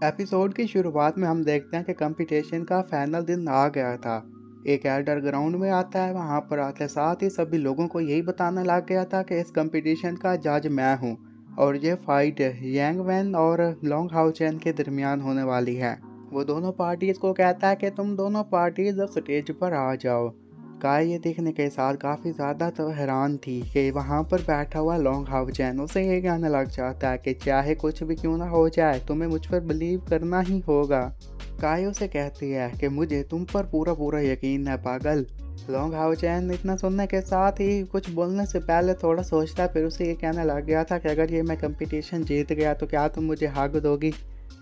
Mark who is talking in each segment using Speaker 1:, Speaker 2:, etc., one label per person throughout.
Speaker 1: Episode की शुरुआत में हम देखते हैं कि कंपटीशन का फाइनल दिन आ गया था। एक एल्डर ग्राउंड में आता है, वहां पर आते साथ ही सभी लोगों को यही बताने लग गया था कि इस कंपटीशन का जज मैं हूं और ये फाइट यांग वैन और लॉन्ग हाउ चैन के दरमियान होने वाली है। वो दोनों पार्टीज को कहता है कि तुम दोनों पार्टीज अब स्टेज पर आ जाओ। काय ये देखने के साथ काफ़ी ज़्यादा तो हैरान थी कि वहाँ पर बैठा हुआ लॉन्ग हाउ चैन उसे ये कहने लग जाता है कि चाहे कुछ भी क्यों ना हो जाए तुम्हें मुझ पर बिलीव करना ही होगा। काय उसे कहती है कि मुझे तुम पर पूरा पूरा यकीन है पागल। लॉन्ग हाउ चैन इतना सुनने के साथ ही कुछ बोलने से पहले थोड़ा सोचता, फिर उसे ये कहने लग गया था कि अगर ये मैं कंपटीशन जीत गया तो क्या तुम मुझे हक दोगी।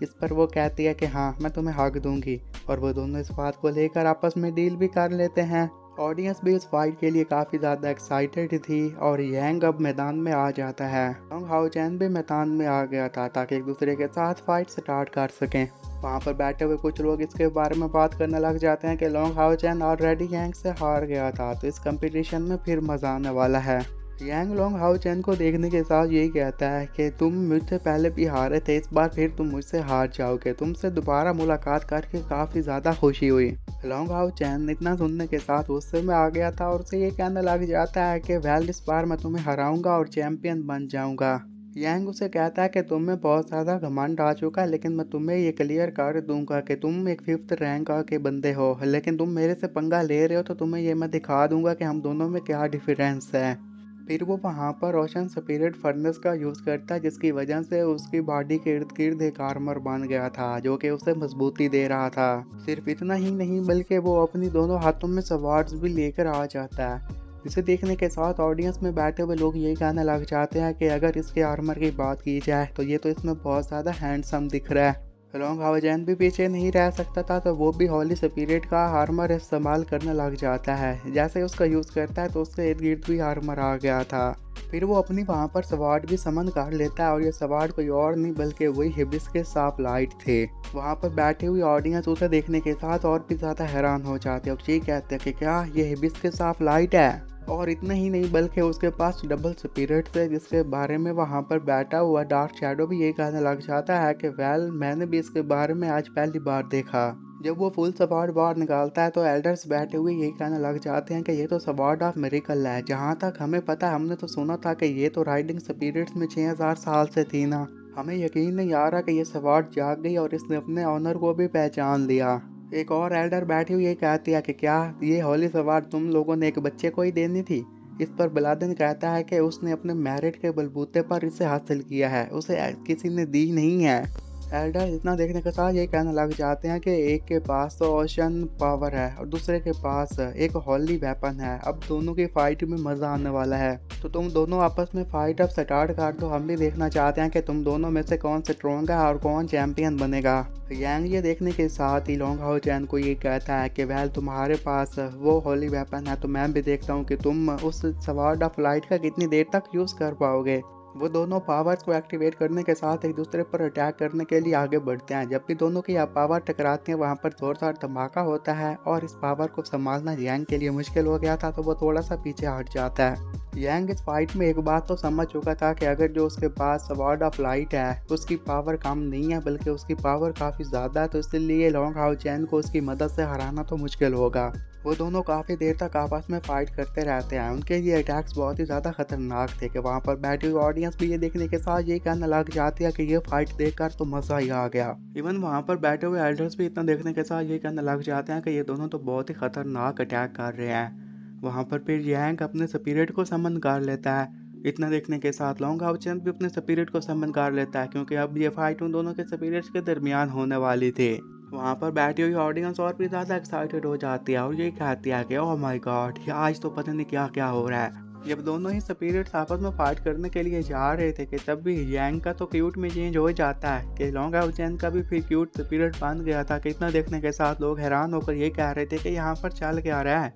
Speaker 1: इस पर वो कहती है कि हाँ मैं तुम्हें हक दूंगी, और वो दोनों इस बात को लेकर आपस में डील भी कर लेते हैं। ऑडियंस भी इस फाइट के लिए काफ़ी ज़्यादा एक्साइटेड थी और यांग अब मैदान में आ जाता है। लॉन्ग हाउ चैन भी मैदान में आ गया था ताकि एक दूसरे के साथ फाइट स्टार्ट कर सकें। वहाँ पर बैठे हुए कुछ लोग इसके बारे में बात करने लग जाते हैं कि लॉन्ग हाउ चैन ऑलरेडी यांग से हार गया था, तो इस कंपटीशन में फिर मजा आने वाला है। यांग लॉन्ग हाउ चैन को देखने के साथ यही कहता है कि तुम मुझसे पहले भी हारे थे, इस बार फिर तुम मुझसे हार जाओगे। तुमसे दोबारा मुलाकात करके काफ़ी ज़्यादा खुशी हुई। लॉन्ग हाउ चैन इतना सुनने के साथ गुस्से में आ गया था और उसे ये कहने लग जाता है कि वेल इस बार मैं तुम्हें हराऊंगा और चैंपियन बन जाऊंगा। यांग उसे कहता है कि तुम्हें बहुत ज़्यादा घमंड आ चुका है, लेकिन मैं तुम्हें ये क्लियर कर दूंगा कि तुम एक 5th रैंक के बंदे हो, लेकिन तुम मेरे से पंगा ले रहे हो तो तुम्हें ये मैं दिखा दूंगा कि हम दोनों में क्या डिफरेंस है। फिर वो वहाँ पर रोशन स्पिरिट फर्नेस का यूज़ करता है, जिसकी वजह से उसकी बॉडी के इर्द गिर्द एक आर्मर बन गया था जो कि उसे मजबूती दे रहा था। सिर्फ इतना ही नहीं बल्कि वो अपनी दोनों हाथों में स्वॉर्ड्स भी लेकर आ जाता है। इसे देखने के साथ ऑडियंस में बैठे हुए लोग यही कहने लग जाते हैं कि अगर इसके आर्मर की बात की जाए तो ये तो इसमें बहुत ज़्यादा हैंडसम दिख रहा है। लॉन्ग हाउ चैन भी पीछे नहीं रह सकता था, तो वो भी होली स्पिरिट का आर्मर इस्तेमाल करने लग जाता है। जैसे उसका यूज़ करता है तो उसके इर्द गिर्द भी आर्मर आ गया था। फिर वो अपनी वहाँ पर सवार्ड भी समन कर लेता है और ये सवार्ड कोई और नहीं बल्कि वही हिबिस्कस साफलाइट थे। वहाँ पर बैठी हुई ऑडियंस उसे देखने के साथ और भी ज़्यादा हैरान हो जाते हैं और ये कहते हैं कि क्या ये हिबिस्कस साफलाइट है। और इतना ही नहीं बल्कि उसके पास डबल स्पिरिट है, जिसके बारे में वहाँ पर बैठा हुआ डार्क शैडो भी ये कहने लग जाता है कि वेल मैंने भी इसके बारे में आज पहली बार देखा। जब वो फुल सवार्ड बाहर निकालता है तो एल्डर्स बैठे हुए यही कहने लग जाते हैं कि ये तो सवार्ड ऑफ मिरेकल है। जहाँ तक हमें पता है हमने तो सुना था कि ये तो राइडिंग स्पिरिट्स में 6000 साल से थी ना। हमें यकीन नहीं आ रहा कि ये सवार्ड जाग गई और इसने अपने ऑनर को भी पहचान लिया। एक और एल्डर बैठी हुई ये कहती है कि क्या ये होली सवार तुम लोगों ने एक बच्चे को ही देनी थी। इस पर बिलादन कहता है कि उसने अपने मेरिट के बलबूते पर इसे हासिल किया है, उसे किसी ने दी नहीं है। एल्डर इतना देखने के साथ ये कहने लग जाते हैं कि एक के पास तो ओशन पावर है और दूसरे के पास एक होली वेपन है। अब दोनों की फाइट में मज़ा आने वाला है, तो तुम दोनों आपस में फाइट अब स्टार्ट कर दो। हम भी देखना चाहते हैं कि तुम दोनों में से कौन स्ट्रॉन्ग है और कौन चैंपियन बनेगा। यांग ये देखने के साथ ही लॉन्ग हाउ चैन को ये कहता है कि वेल तुम्हारे पास वो होली वेपन है, तो मैं भी देखता हूँ कि तुम उस सवार्ड ऑफ लाइट का कितनी देर तक यूज़ कर पाओगे। वो दोनों पावर्स को एक्टिवेट करने के साथ एक दूसरे पर अटैक करने के लिए आगे बढ़ते हैं। जब भी दोनों की पावर टकराती है वहाँ पर जोरदार धमाका होता है और इस पावर को संभालना यांग के लिए मुश्किल हो गया था, तो वो थोड़ा सा पीछे हट जाता है। यांग इस फाइट में एक बात तो समझ चुका था कि अगर जो उसके पास स्वॉर्ड ऑफ लाइट है उसकी पावर कम नहीं है बल्कि उसकी पावर काफ़ी ज़्यादा है, तो इसलिए लॉन्ग हाउ चैन को उसकी मदद से हराना तो मुश्किल होगा। वो दोनों काफ़ी देर तक आपस में फाइट करते रहते हैं। उनके ये अटैक्स बहुत ही ज़्यादा खतरनाक थे कि वहाँ पर बैठी हुई ऑडियंस भी ये देखने के साथ ये कहने लग जाती है कि ये फाइट देखकर तो मज़ा ही आ गया। इवन वहाँ पर बैठे हुए एल्डर्स भी इतना देखने के साथ ये कहने लग जाते हैं कि ये दोनों तो बहुत ही खतरनाक अटैक कर रहे हैं। वहाँ पर फिर यांग अपने स्पिरिट को समन कर लेता है। इतना देखने के साथ लॉन्ग हाउ चैन भी अपने स्पिरिट को समन कर लेता है, क्योंकि अब ये फाइट उन दोनों के स्पिरिट्स के दरमियान होने वाली थी। वहाँ पर बैठी हुई ऑडियंस और भी ज़्यादा एक्साइटेड हो जाती है और ये कहती है कि ओह माय गॉड, ये आज तो पता नहीं क्या क्या हो रहा है। जब दोनों ही स्पिरिट्स आपस में फाइट करने के लिए जा रहे थे कि तब भी यांग का तो क्यूट में चेंज हो जाता है कि लॉन्ग हाउ चैन का भी फिर क्यूट स्पिरिट बन गया था। कि इतना देखने के साथ लोग हैरान होकर ये कह रहे थे कि यहाँ पर चल क्या रहा है।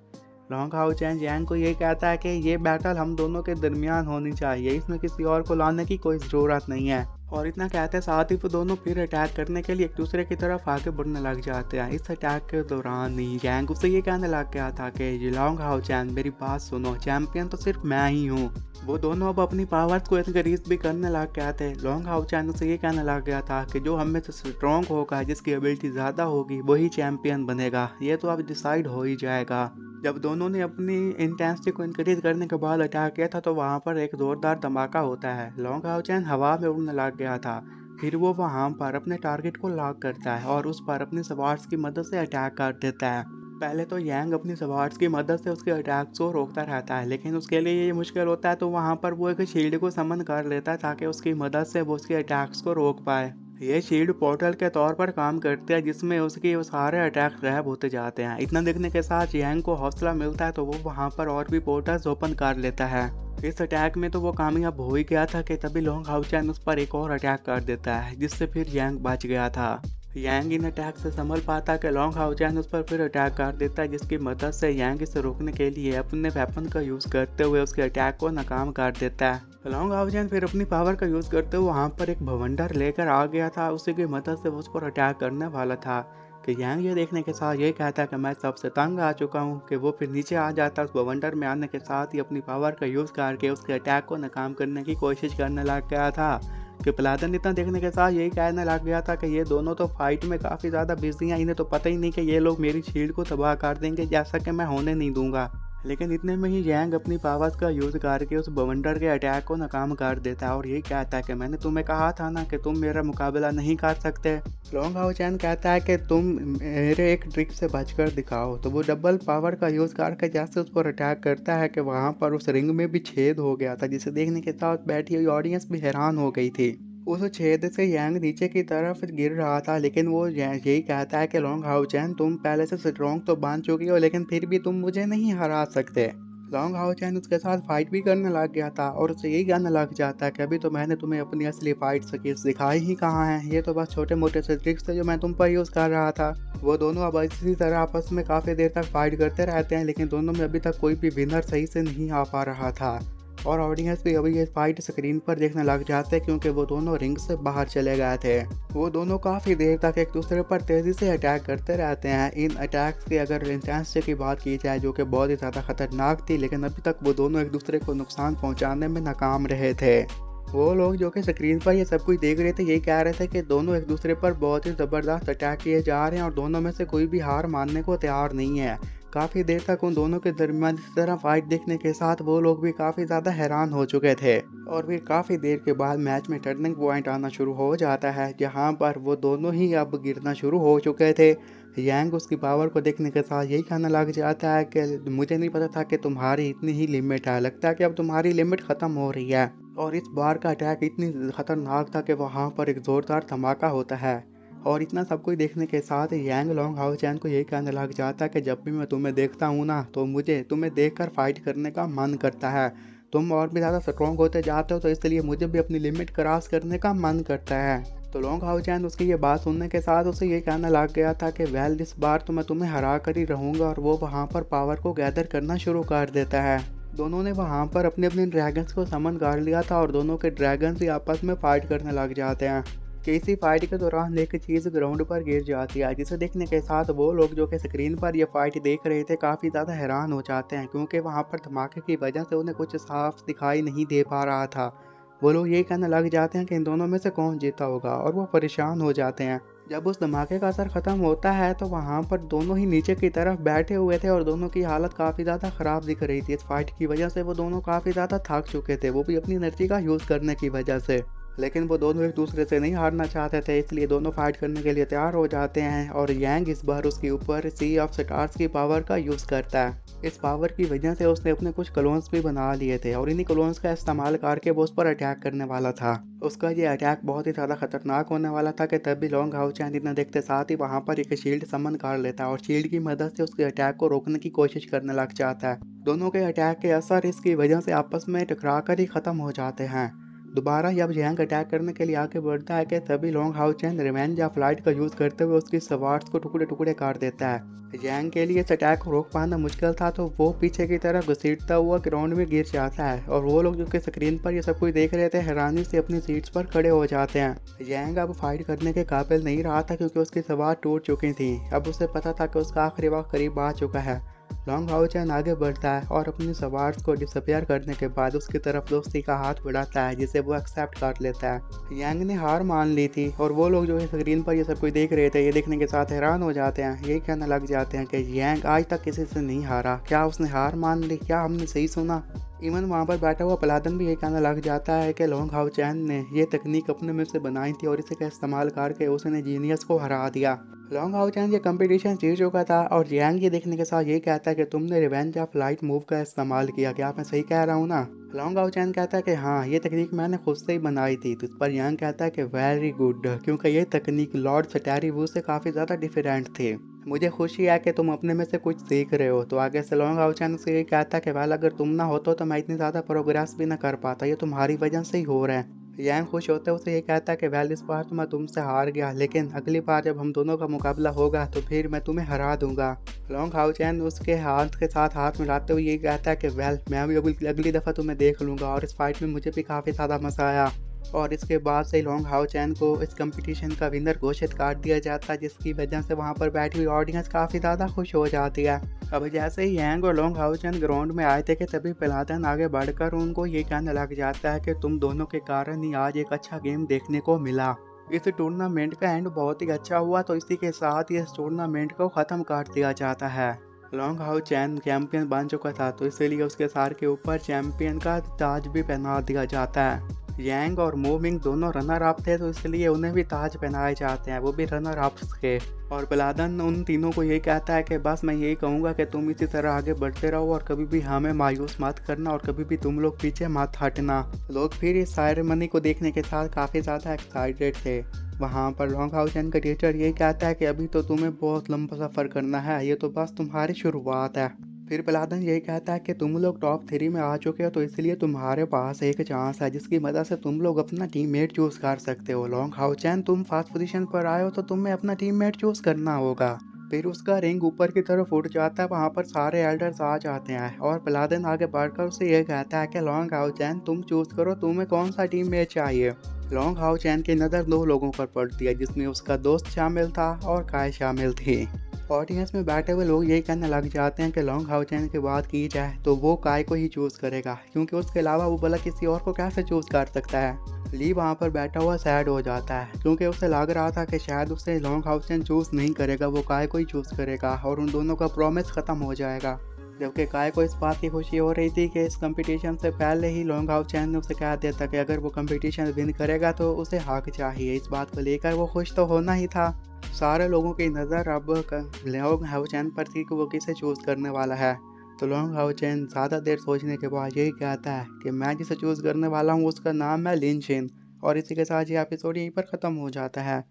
Speaker 1: लॉन्ग हाउ चैन यांग को ये कहता है कि ये बैटल हम दोनों के दरमियान होनी चाहिए, इसमें किसी और को लाने की कोई ज़रूरत नहीं है। और इतना कहते साथ ही वो दोनों फिर अटैक करने के लिए एक दूसरे की तरफ आगे बढ़ने लग जाते हैं। इस अटैक के दौरान ही यांग उससे ये कहने लग गया था कि जिलांग हाओ चैन मेरी बात सुनो, चैंपियन तो सिर्फ मैं ही हूँ। वो दोनों अब अपनी पावर्स को इंक्रीज भी करने लग गए थे। लॉन्ग हाउ चैन से ये कहने लग गया था कि जो हमें से स्ट्रॉन्ग होगा, जिसकी एबिलिटी ज़्यादा होगी, वही चैंपियन बनेगा। ये तो अब डिसाइड हो ही जाएगा। जब दोनों ने अपनी इंटेंसिटी को इंक्रीज करने के बाद अटैक किया था तो वहाँ पर एक जोरदार धमाका होता है। लॉन्ग हाउ चैन हवा में उड़ने लग गया था। फिर वो वहाँ पर अपने टारगेट को लॉक करता है और उस पर अपनी सवार्स की मदद से अटैक कर देता है। पहले तो यांग अपनी सवार्स की मदद से उसके अटैक्स को रोकता रहता है, लेकिन उसके लिए ये मुश्किल होता है तो वहाँ पर वो एक शील्ड को समन कर लेता है ताकि उसकी मदद से वो उसके अटैक्स को रोक पाए। ये शील्ड पोर्टल के तौर पर काम करते हैं जिसमें उसके वो सारे अटैक गायब होते जाते हैं। इतना देखने के साथ यांग को हौसला मिलता है तो वो वहाँ पर और भी पोर्टल्स ओपन कर लेता है। इस अटैक में तो वो कामयाब हो ही गया था कि तभी लॉन्ग हाउ चैन उस पर एक और अटैक कर देता है, जिससे फिर यांग बच गया था। यांग इन अटैक से संभल पाता कि लॉन्ग हाउ चैन उस पर फिर अटैक कर देता है, जिसकी मदद से यांग इसे रोकने के लिए अपने वेपन का यूज़ करते हुए उसके अटैक को नाकाम कर देता है। लॉन्ग हाउ चैन फिर अपनी पावर का यूज़ करते हुए वहाँ पर एक भवंडर लेकर आ गया था। उसी की मदद से उस पर अटैक करने वाला था कि यांग ये देखने के साथ ये कहता कि मैं सबसे तंग आ चुका हूँ कि वो फिर नीचे आ जाता। उस भवंडर में आने के साथ ही अपनी पावर का यूज़ करके उसके अटैक को नाकाम करने की कोशिश करने लग गया था। कि प्लादन इतना देखने के साथ यही कहने लग गया था कि ये दोनों तो फाइट में काफ़ी ज़्यादा बिजी हैं, इन्हें तो पता ही नहीं कि ये लोग मेरी शील्ड को तबाह कर देंगे, जैसा कि मैं होने नहीं दूंगा। लेकिन इतने में ही यांग अपनी पावर्स का यूज़ करके उस बवंडर के अटैक को नाकाम कर देता है और यही कहता है कि मैंने तुम्हें कहा था ना कि तुम मेरा मुकाबला नहीं कर सकते। लॉन्ग हाउ चैन कहता है कि तुम मेरे एक ट्रिक से बचकर दिखाओ। तो वो डबल पावर का यूज़ करके जैसे उस पर अटैक करता है कि वहाँ पर उस रिंग में भी छेद हो गया था, जिसे देखने के साथ बैठी हुई ऑडियंस भी हैरान हो गई थी। उस छेद से यांग नीचे की तरफ गिर रहा था, लेकिन वो यही कहता है कि लॉन्ग हाउ चैन तुम पहले से स्ट्रॉन्ग तो बन चुकी हो, लेकिन फिर भी तुम मुझे नहीं हरा सकते। लॉन्ग हाउ चैन उसके साथ फाइट भी करने लग गया था और उसे यही कहने लग जाता है कि अभी तो मैंने तुम्हें अपनी असली फाइट स्किल्स दिखाई ही कहाँ हैं, ये तो बस छोटे मोटे से ट्रिक्स थे जो मैं तुम पर यूज़ कर रहा था। वो दोनों अब इसी तरह आपस में काफ़ी देर तक फाइट करते रहते हैं, लेकिन दोनों में अभी तक कोई भी विनर सही से नहीं आ पा रहा था और ऑडियंस भी अभी ये फाइट स्क्रीन पर देखने लग जाते हैं क्योंकि वो दोनों रिंग से बाहर चले गए थे। वो दोनों काफ़ी देर तक एक दूसरे पर तेज़ी से अटैक करते रहते हैं। इन अटैक्स की अगर इंटेंसिटी की बात की जाए, जो कि बहुत ही ज़्यादा खतरनाक थी, लेकिन अभी तक वो दोनों एक दूसरे को नुकसान पहुँचाने में नाकाम रहे थे। वो लोग जो कि स्क्रीन पर ये सब कुछ देख रहे थे, यही कह रहे थे कि दोनों एक दूसरे पर बहुत ही ज़बरदस्त अटैक किए जा रहे हैं और दोनों में से कोई भी हार मानने को तैयार नहीं है। काफ़ी देर तक उन दोनों के दरमियान इस तरह फाइट देखने के साथ वो लोग भी काफ़ी ज़्यादा हैरान हो चुके थे और फिर काफ़ी देर के बाद मैच में टर्निंग पॉइंट आना शुरू हो जाता है, जहाँ पर वो दोनों ही अब गिरना शुरू हो चुके थे। यांग उसकी पावर को देखने के साथ यही कहने लग जाता है कि मुझे नहीं पता था कि तुम्हारी इतनी ही लिमिट है, लगता है कि अब तुम्हारी लिमिट ख़त्म हो रही है। और इस बार का अटैक इतनी खतरनाक था कि वहाँ पर एक ज़ोरदार धमाका होता है और इतना सब कुछ देखने के साथ यांग लॉन्ग हाउ चैन को यही कहने लग जाता है कि जब भी मैं तुम्हें देखता हूँ ना, तो मुझे तुम्हें देखकर फाइट करने का मन करता है। तुम और भी ज़्यादा स्ट्रॉन्ग होते जाते हो, तो इसलिए मुझे भी अपनी लिमिट क्रॉस करने का मन करता है। तो लॉन्ग हाउ चैन उसकी ये बात सुनने के साथ उसे ये कहने लग गया था कि वेल इस बार तो मैं तुम्हें हरा कर ही रहूँगा, और वो वहाँ पर पावर को गैदर करना शुरू कर देता है। दोनों ने वहाँ पर अपने अपने ड्रैगन्स को समन कर लिया था और दोनों के ड्रैगन्स ही आपस में फाइट करने लग जाते हैं। कि इसी फाइट के दौरान एक चीज़ ग्राउंड पर गिर जाती है, जिसे देखने के साथ वो लोग जो कि स्क्रीन पर ये फाइट देख रहे थे काफ़ी ज़्यादा हैरान हो जाते हैं, क्योंकि वहाँ पर धमाके की वजह से उन्हें कुछ साफ दिखाई नहीं दे पा रहा था। वो लोग यही कहने लग जाते हैं कि इन दोनों में से कौन जीता होगा और वो परेशान हो जाते हैं। जब उस धमाके का असर ख़त्म होता है तो वहाँ पर दोनों ही नीचे की तरफ बैठे हुए थे और दोनों की हालत काफ़ी ज़्यादा ख़राब दिख रही थी। इस फाइट की वजह से वो दोनों काफ़ी ज़्यादा थक चुके थे, वो भी अपनी एनर्जी का यूज़ करने की वजह से। लेकिन वो दोनों एक दूसरे से नहीं हारना चाहते थे, इसलिए दोनों फाइट करने के लिए तैयार हो जाते हैं और यांग इस बार उसके ऊपर सी ऑफ स्टार्स की पावर का यूज़ करता है। इस पावर की वजह से उसने अपने कुछ क्लोन्स भी बना लिए थे और इन्हीं क्लोन्स का इस्तेमाल करके वो उस पर अटैक करने वाला था। उसका ये अटैक बहुत ही ज़्यादा खतरनाक होने वाला था कि तभी लॉन्ग हाउ चैन इतना देखते साथ ही वहाँ पर एक शील्ड समन कर लेता है और शील्ड की मदद से उसके अटैक को रोकने की कोशिश करने लग जाता है। दोनों के अटैक के असर इसकी वजह से आपस में टकरा कर ही ख़त्म हो जाते हैं। दोबारा जब जैंग अटैक करने के लिए आगे बढ़ता है कि तभी long how chain revenge of light का यूज करते हुए उसकी सवार्ड्स को टुकड़े टुकड़े काट देता है। जैंग के लिए इस अटैक को रोक पाना मुश्किल था, तो वो पीछे की तरफ घसीटता हुआ ग्राउंड में गिर जाता है और वो लोग जो कि स्क्रीन पर ये सब कुछ देख रहे थे हैरानी से अपनी सीट्स पर खड़े हो जाते हैं। जैंग अब फाइट करने के काबिल नहीं रहा था क्योंकि उसकी सवार टूट चुकी थी। अब उसे पता था कि उसका आखिरी वक्त करीब आ चुका है। लॉन्ग हाउ चैन आगे बढ़ता है और अपनी सवार्स को डिसअपियर करने के बाद उसकी तरफ दोस्ती का हाथ बढ़ाता है, जिसे वो एक्सेप्ट कर लेता है। यांग ने हार मान ली थी और वो लोग जो है स्क्रीन पर ये सब कुछ देख रहे थे, ये देखने के साथ हैरान हो जाते हैं। यही कहने लग जाते हैं कि यांग आज तक किसी से नहीं हारा, क्या उसने हार मान ली, क्या हमने सही सुना। इवन वहाँ पर बैठा हुआ पलादन भी ये कहने लग जाता है कि लॉन्ग हाउ चैन ने ये तकनीक अपने में से बनाई थी और इसे का इस्तेमाल करके उसने जीनियस को हरा दिया। लॉन्ग हाउ चैन ये कंपटीशन जीत चुका था और जियांग ये देखने के साथ ये कहता है कि तुमने रिवेंज ऑफ लाइट मूव का इस्तेमाल किया, क्या मैं सही कह रहा हूँ ना। लॉन्ग हाउ चैन कहता है कि हाँ, ये तकनीक मैंने खुद से ही बनाई थी। तो इस पर यांग कहता है कि वेरी गुड, क्योंकि ये तकनीक लॉर्ड सटैरी वू से काफ़ी ज़्यादा डिफरेंट थी। मुझे खुशी है कि तुम अपने में से कुछ सीख रहे हो। तो आगे से लॉन्ग हाउ चैन से ये कहता है कि वेल, अगर तुम ना होते तो मैं इतनी ज़्यादा प्रोग्रेस भी ना कर पाता, ये तुम्हारी वजह से ही हो रहा है। यांग खुश होते उसे ये कहता है कि वेल, इस बार तो मैं तुमसे हार गया, लेकिन अगली बार जब हम दोनों का मुकाबला होगा तो फिर मैं तुम्हें हरा दूंगा। लॉन्ग हाउ चैन उसके हाथ के साथ हाथ मिलाते हुए ये कहता है कि वेल, मैं भी अगली दफ़ा तुम्हें देख लूँगा और इस फाइट में मुझे भी काफ़ी ज़्यादा मज़ा आया। और इसके बाद से लॉन्ग हाउ चैन को इस कंपटीशन का विनर घोषित कर दिया जाता है, जिसकी वजह से वहाँ पर बैठी हुई ऑडियंस काफ़ी ज़्यादा खुश हो जाती है। अब जैसे ही यांग और लॉन्ग हाउ चैन ग्राउंड में आए थे कि तभी पलादन आगे बढ़कर उनको ये कहने लग जाता है कि तुम दोनों के कारण ही आज एक अच्छा गेम देखने को मिला। इस टूर्नामेंट का एंड बहुत ही अच्छा हुआ, तो इसी के साथ ही इस टूर्नामेंट को ख़त्म कर दिया जाता है। लॉन्ग हाउ चैन चैंपियन बन चुका था, तो इसलिए उसके सर के ऊपर चैंपियन का ताज भी पहना दिया जाता है। यांग और मोमिंग दोनों रनर अप थे, तो इसलिए उन्हें भी ताज पहनाए जाते हैं, वो भी रनर अप्स के। और पलादन उन तीनों को यही कहता है कि बस मैं यही कहूँगा कि तुम इसी तरह आगे बढ़ते रहो और कभी भी हमें मायूस मत करना और कभी भी तुम लोग पीछे मत हटना। लोग फिर इस सेरेमनी को देखने के साथ काफ़ी ज़्यादा एक्साइटेड थे। वहाँ पर लॉन्ग हाउ चैन का टीचर यही कहता है कि अभी तो तुम्हें बहुत लंबा सफ़र करना है, ये तो बस तुम्हारी शुरुआत है। फिर पलादन यही कहता है कि तुम लोग टॉप 3 में आ चुके हो, तो इसलिए तुम्हारे पास एक चांस है जिसकी मदद से तुम लोग अपना टीममेट चूज़ कर सकते हो। लॉन्ग हाउ चैन, तुम फर्स्ट पोजीशन पर आए हो तो तुम्हें अपना टीममेट चूज़ करना होगा। फिर उसका रिंग ऊपर की तरफ उठ जाता है, वहाँ पर सारे एल्डर्स आ जाते हैं और पलादन आगे बढ़कर उसे यह कहता है कि लॉन्ग हाउ चैन, तुम चूज़ करो तुम्हें कौन सा टीममेट चाहिए। लॉन्ग हाउ चैन की नज़र 2 लोगों पर पड़ती है, जिसमें उसका दोस्त शामिल था और काय शामिल थी। ऑडियंस में बैठे हुए लोग यही कहने लग जाते हैं कि लॉन्ग हाउ चैन की बात की जाए तो वो काय को ही चूज़ करेगा, क्योंकि उसके अलावा वो भला किसी और को कैसे चूज़ कर सकता है। ली वहाँ पर बैठा हुआ सैड हो जाता है, क्योंकि उसे लग रहा था कि शायद उसे लॉन्ग हाउ चैन चूज़ नहीं करेगा, वो काय को ही चूज़ करेगा और उन दोनों का प्रॉमिस ख़त्म हो जाएगा। जबकि काय को इस बात की खुशी हो रही थी कि इस कंपटीशन से पहले ही लॉन्ग हाउ चैन ने उसे कह दिया था कि अगर वो कंपटीशन विन करेगा तो उसे हक चाहिए। इस बात को लेकर वो खुश तो होना ही था। सारे लोगों की नज़र अब लॉन्ग हाउ चैन पर थी कि वो किसे चूज़ करने वाला है। तो लॉन्ग हाउ चैन ज़्यादा देर सोचने के बाद यही कहता है कि मैं जिसे चूज़ करने वाला हूँ उसका नाम है लिन शिन। और इसी के साथ ये एपिसोड यहीं पर ख़त्म हो जाता है।